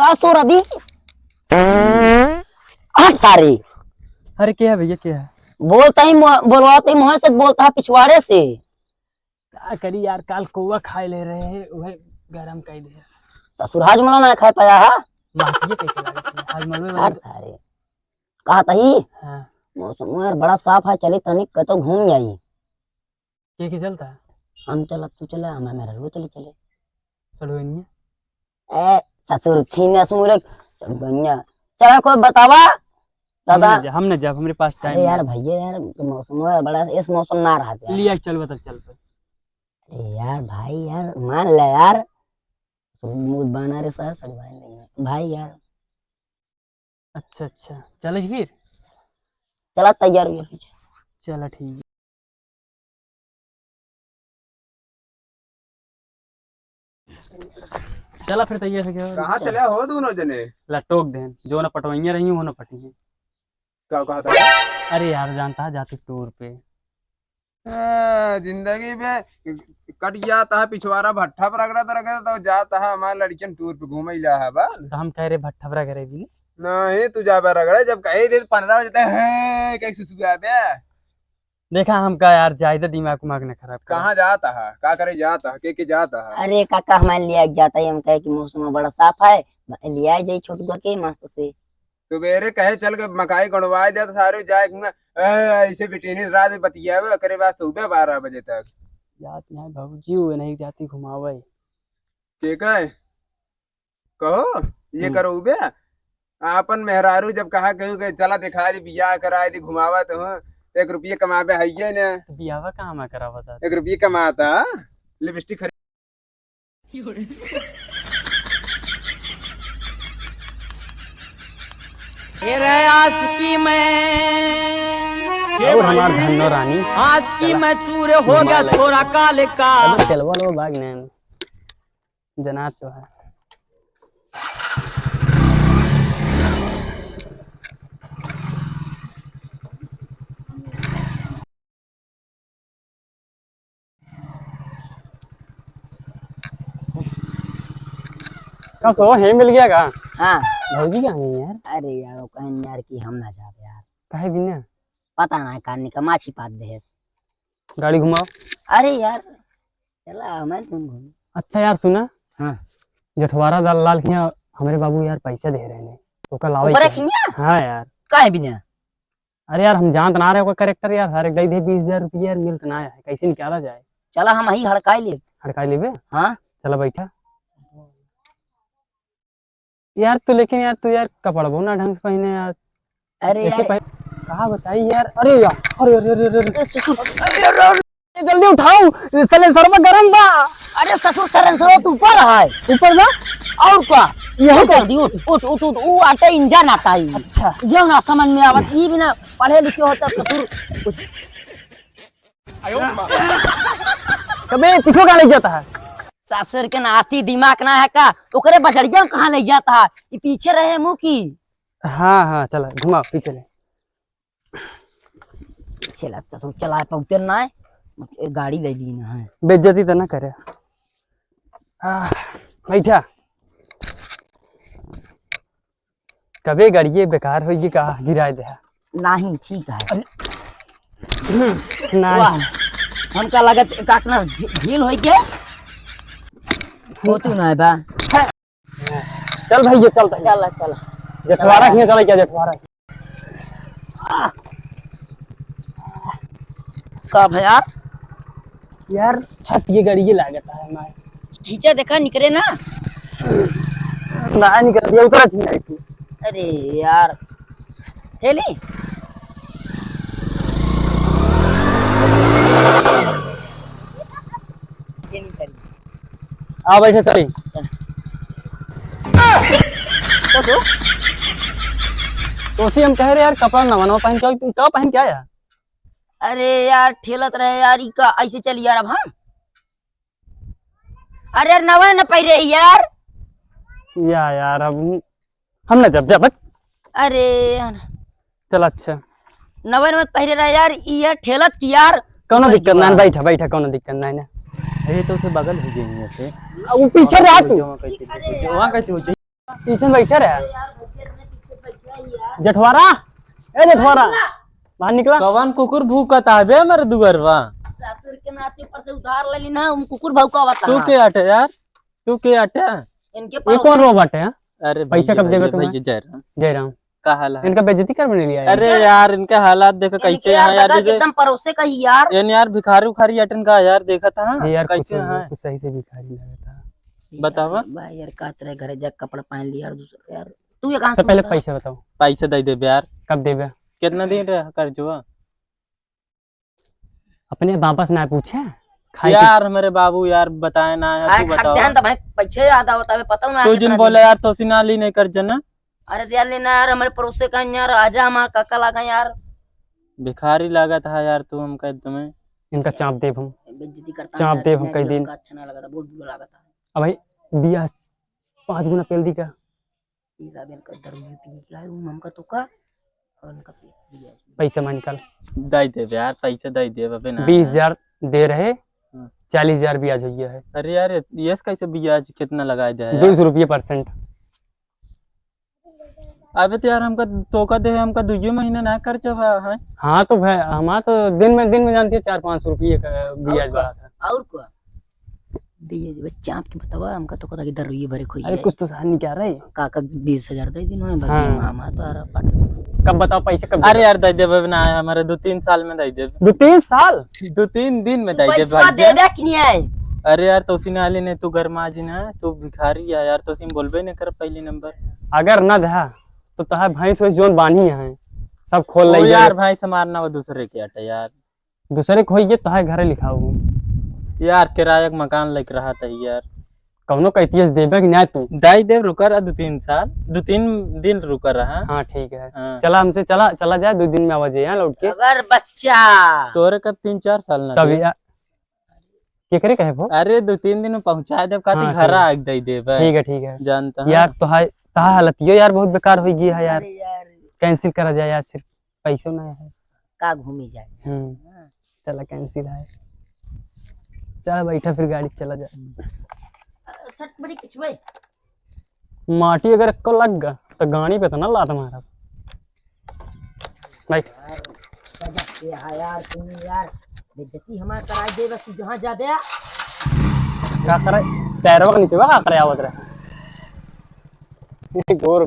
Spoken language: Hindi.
ससुर अभी आठ सारी। अरे क्या है भैया क्या है? बोलता ही बोलवाते ही मुँह से बोलता है पिछवाड़े से। क्या करी यार, काल कौवा खाए ले रहे हैं वह गरम कर दे। ससुर हाज मला ना खा पाया है। माटिए कैसे लगे आज मम्मी आठ सारे कहा तही हां मौसम यार बड़ा साफ है, चली तनिक कतो घूम जाई। के चलता है? हम चला तू चला हम मेरा रो चले चले। चलो इन्हीं ए ससुर छीने मुरे गन्या चला कोई बतावा दादा। हमने जब हमारे पास टाइम अरे यार भैया यार मौसम है बड़ा, इस मौसम ना रहा यार। लिया चल बता चल पे। अरे यार भाई यार मान ले यार, मूड बना रे सर भाई नहीं भाई यार। अच्छा अच्छा चल फिर चला तैयार हुई पीछे। चलो ठीक है। चला फिर तैयार है क्या? कहाँ चले हो दोनों जने? लटोक देन जो ना पटवाइयां रही हो ना पटी है। क्या कहा था? अरे यार जानता है जाती टूर पे जिंदगी में कट जाता है पिछवाड़ा भट्ठा पर रगड़ा तो जाता है हमारे लड़कियन टूर पे घूमे इलाहाबाद। तो हम कह रहे भट्ठा भरा करे भी नहीं तू जा रगड़े जब कहे दिन 15 बजे है कैसे सुबह बे। देखा हमका यार जायदा दिमाग उमाग न खराब कर। कहाँ जाता है का करे जाता है के जाता है? अरे काका हमारे लिया जाता है, हम कहे कि मौसम बड़ा साफ है लिया जाए छोटू के मस्त से। सवेरे कहे चल के मकाई गड़वाए दे तो सारे जाए ऐसे बिटेनी रात में बतियावे करे बाद सुबह 12 बजे तक जाती है बाबूजी वो नहीं जाती घुमावे। ठीक है कहो ये करो उबे आपन मेहरारू जब कहा कहू के चला दिखा दी बियाह कराए दी घुमावा तो 1 रुपये कमाबे है ने। तो बियावा कहाँ मैं करा बता 1 रुपये कमाता लिपस्टिक खरीद। आशिकी में और हमार धन्नो रानी आशिकी में चूर हो गया छोरा काले का। चलवा लो भाग ने जनात तो है। कसो है मिल गया का? हाँ भौजी कहाँ गई यार? अरे यार वो कहन यार कि हम ना जावे यार। काहे बिना? पता ना कान का माछी पात देस। गाड़ी घुमाओ। अरे यार चला मैं तुम घूम। अच्छा यार सुना हाँ जठवारा दाल लाल खिया हमारे बाबू यार पैसा दे रहे हैं तो कल आओ। ऊपर रखिया हाँ यार काहे बिना। अरे यार हम जानत ना रहे ओका करेक्टर यार हर एक दे 20,000 रुपया यार मिलत ना है कैसे निकाला जाए? चला हम ही हड़काई ले। हड़का लेबे? हाँ चला बैठा यार तू लेकिन यार तू यार कपड़ा ना ढंग से पहने यार। अरे ऐसे यार कहा बताई यार। अरे यार अरे अरे अरे अरे ससुर जल्दी उठाओ सले सरवा गरम बा। अरे ससुर सरन सरो तू ऊपर है ऊपर ना और क्या यही जल्दी उठ उठ उठ उठ वो आटे इंजन आता है। अच्छा ये ना समझ में आवत ये बिना पढ़े लिखे होता ससुर कबे पीछे का ले जाता है? ससुर के नाती दिमाग ना है का ओकरे बजरिया कहाँ ले जाता है ये पीछे रहे मुंह की। हाँ हाँ चला घुमा पीछे ले। चला ससुर चला पहुंचे ना है गाड़ी ले ली ना है। बेइज्जती तो ना करे। बैठा कबे गाड़िए बेकार होगी का गिराए दे नहीं ठीक है ना हमका लगत काटना ढील होई के होती ना बा। चल भाई ये चलता चला चला जठवारा खिया चला क्या जठवारा कब है यार यार फंस ये गाड़ी ये लागत है मैं खींचा देखा निकले ना ना निकल दिया उतरा चाहिए तू। अरे यार हेली आ बैठे चली तो उसी हम कह रहे यार कपड़ा नवा नवा पहन के तू क्या पहन के आया? अरे यार ठेलत रहे यार का ऐसे चल यार अब हम अरे यार नवा न पहरे यार यार अब हम ना जब अरे यार चल अच्छा नवा मत पहरे रहे यार ये ठेलत की यार कोनो दिक्कत ना बैठा बैठा कोनो दिक्कत ना ना। अरे तो उसे बगल हो गई से वो पीछे रहा तू वहां कैसे हो पीछे बैठे रहे जठवारा। ए जठवारा बाहर निकला। कवन कुकुर भूकत आबे मर दुगरवा। ससुर के नाते पर से उधार ले ली ना, हम कुकुर भौंका हुआ तू था। के अटे यार, तू के अटे। इनके ये पड़ोस कौन रोबोट है? अरे पैसा कब देगा तुम्हें? भैया जयराम जयराम का हाल है? इनका बेइज्जती कर बने लिया है। अरे यार इनके हालात देखो इनके कैसे यार हैं यार। लगा कि जैसे एकदम पड़ोसे का ही यार। यार भिखारी उखारी अटन का यार देखा था ये यार कुछ कैसे हैं। कुछ सही से भिखारी लगा था। बतावा। भाई यार का तेरे घरे जा कपड़ा पहन लिया यार दूसरा यार। तू ये कहां तो से पहले बता? पैसे बताओ पैसे दे दे यार। कब देबे? कितना दिन रह कर जो अपने वापस ना पूछे खाई यार हमारे बाबू यार बताए ना यार। खाए तू खा बताओ ध्यान तो भाई पैसे याद आवता है पता ना तू जिन बोले यार तो सिनाली नहीं कर जना। अरे ध्यान लेना यार, हमारे पड़ोसे का यार आजा, हमारा काका लगा यार। भिखारी लागत है यार तू हम कह तुम्हें। इनका चाप देव हम। बेइज्जती करता चाप है, दे हम नहीं कई दिया, दिन। उनका अच्छा ना लगा था, बहुत बुरा लगा था। अब भाई बिया 5 गुना पेल दी का। तीसरा दिन का दर्द पी के आए हमका तो का और उनका पेट दिया। पैसे मान निकाल। दे दे यार पैसे दे दे अबे ना। 20,000 दे रहे, हाँ। 40,000 ब्याज हो गया है। अरे यार ये कैसे ब्याज कितना लगाए दे यार? 200 रुपये % अबे तो यार हमका तो का दे हमका 2 महीने ना खर्च हुआ है। हाँ तो भाई हमारा तो दिन में जानती है 400-500 रुपये का ब्याज बढ़ा था। और क्या दिए जो चाप के बतावा, हमका तो पता कि दर ये भरे खोई अरे कुछ तो सहार नहीं क्या रही। काका 20,000 दे दिन में हाँ। मामा तो अरे पट कब बताओ पैसे कब? अरे यार दे दे अबे ना हमारे 2-3 साल में दे दे। 2-3 साल 2-3 दिन में दे दे पैसा भाई। दे दे कि नहीं है? अरे यार तो सिनाली ने तू घर माजी ना तू भिखारी है यार तो सिम बोलबे नहीं कर पहली नंबर। अगर न धा तो तहा भैंस वैस जोन बानी है सब खोल ओ ले यार भाई से मारना वो दूसरे के अटे यार। दूसरे को होइए तहा घरे लिखाऊ यार किराया का मकान लेके रहा था यार। कौनो कहती देबे कि नहीं तू? दाई देव रुका रहा 2-3 साल 2-3 दिन रुका रहा। हाँ ठीक है। हाँ। चला हमसे चला जाए 2 दिन में आवाज यहाँ लौट के। अगर बच्चा तोरे कब 3-4 साल ना तब थे? यार क्या करे कहे वो? अरे 2-3 दिन में पहुंचा दे कहती हाँ, घर ठीक आ दे दे भाई। ठीक है जानता है यार तो तहा हालत यो यार बहुत बेकार हो गई है यार। अरे यार कैंसिल करा जाए यार, फिर पैसों ना है। का घूमी जाए। चला कैंसिल है। चल बैठा फिर गाड़ी चला जाए। सट बड़ी कुछ भाई माटी अगर को लग गया तो गाड़ी पे तो ना लात मारा। बैठ यार तुम यार बेइज्जती हमारा कराई दे बस जहाँ जा दे। क्या करे पैरों के नीचे क्या करे आवत रहे गोर